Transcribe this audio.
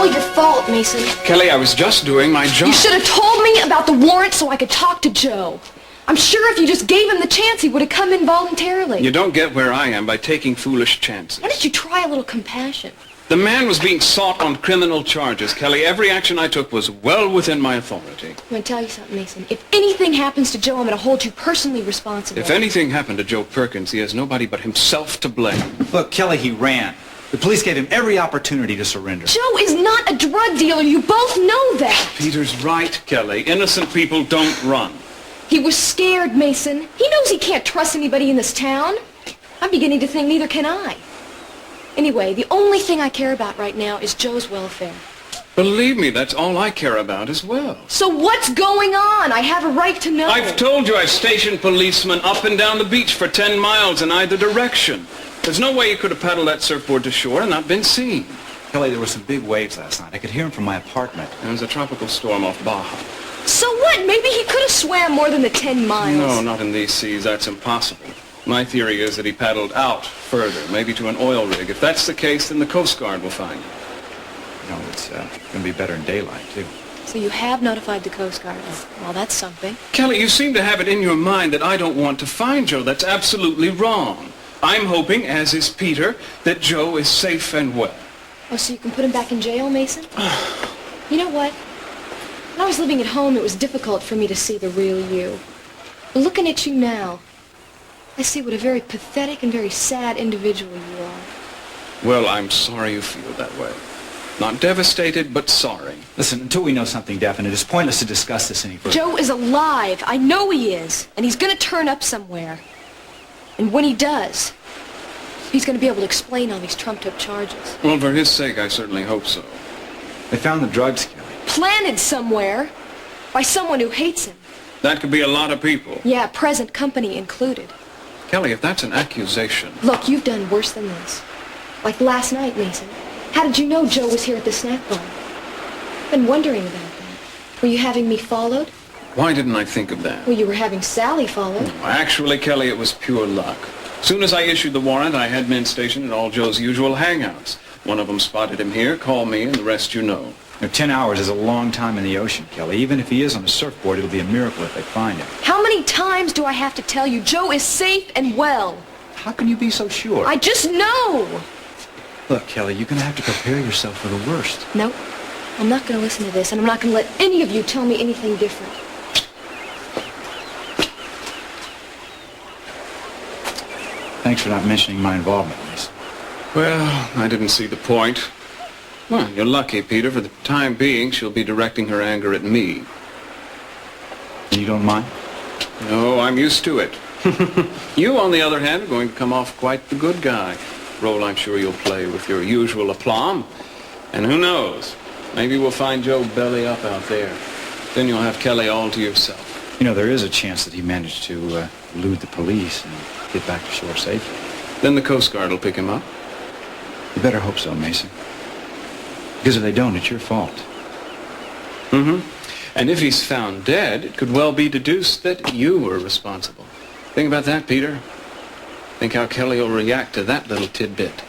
all your fault, Mason. Kelly, I was just doing my job. You should have told me about the warrant so I could talk to Joe. I'm sure if you just gave him the chance, he would have come in voluntarily. You don't get where I am by taking foolish chances. Why don't you try a little compassion? The man was being sought on criminal charges, Kelly. Every action I took was well within my authority. I'm going to tell you something, Mason. If anything happens to Joe, I'm going to hold you personally responsible. If anything happened to Joe Perkins, he has nobody but himself to blame. Look, Kelly, he ran. The police gave him every opportunity to surrender. Joe is not a drug dealer. You both know that. Peter's right, Kelly. Innocent people don't run. He was scared, Mason. He knows he can't trust anybody in this town. I'm beginning to think neither can I. Anyway, the only thing I care about right now is Joe's welfare. Believe me, that's all I care about as well. So what's going on? I have a right to know. I've told you I've stationed policemen up and down the beach for 10 miles in either direction. There's no way you could have paddled that surfboard to shore and not been seen. Kelly, there were some big waves last night. I could hear them from my apartment. There was a tropical storm off Baja. So what? Maybe he could have swam more than the 10 miles. No, not in these seas. That's impossible. My theory is that he paddled out further, maybe to an oil rig. If that's the case, then the Coast Guard will find him. No, it's going to be better in daylight, too. So you have notified the Coast Guard. Well, that's something. Kelly, you seem to have it in your mind that I don't want to find Joe. That's absolutely wrong. I'm hoping, as is Peter, that Joe is safe and well. Oh, so you can put him back in jail, Mason? You know what? When I was living at home, it was difficult for me to see the real you. But looking at you now, I see what a very pathetic and very sad individual you are. Well, I'm sorry you feel that way. Not devastated, but sorry. Listen, until we know something definite, it's pointless to discuss this any further. Joe is alive. I know he is. And he's going to turn up somewhere. And when he does, he's going to be able to explain all these trumped-up charges. Well, for his sake, I certainly hope so. They found the drugs, Kelly. Planted somewhere by someone who hates him. That could be a lot of people. Yeah, present company included. Kelly, if that's an accusation... Look, you've done worse than this. Like last night, Mason. How did you know Joe was here at the snack bar? I've been wondering about that. Were you having me followed? Why didn't I think of that? Well, you were having Sally followed. Actually, Kelly, it was pure luck. As soon as I issued the warrant, I had men stationed at all Joe's usual hangouts. One of them spotted him here, called me, and the rest you know. Now, 10 hours is a long time in the ocean, Kelly. Even if he is on a surfboard, it'll be a miracle if they find him. How many times do I have to tell you Joe is safe and well? How can you be so sure? I just know. Look, Kelly, you're going to have to prepare yourself for the worst. Nope. I'm not going to listen to this, and I'm not going to let any of you tell me anything different. Thanks for not mentioning my involvement, Mason. Well, I didn't see the point. Well, you're lucky, Peter. For the time being, she'll be directing her anger at me. You don't mind? No, I'm used to it. You, on the other hand, are going to come off quite the good guy. Role I'm sure you'll play with your usual aplomb. And who knows? Maybe we'll find Joe belly up out there. Then you'll have Kelly all to yourself. You know, there is a chance that he managed to elude the police and get back to shore safely. Then the Coast Guard will pick him up. You better hope so, Mason. Because if they don't, it's your fault. Mm-hmm. And if he's found dead, it could well be deduced that you were responsible. Think about that, Peter. Think how Kelly will react to that little tidbit.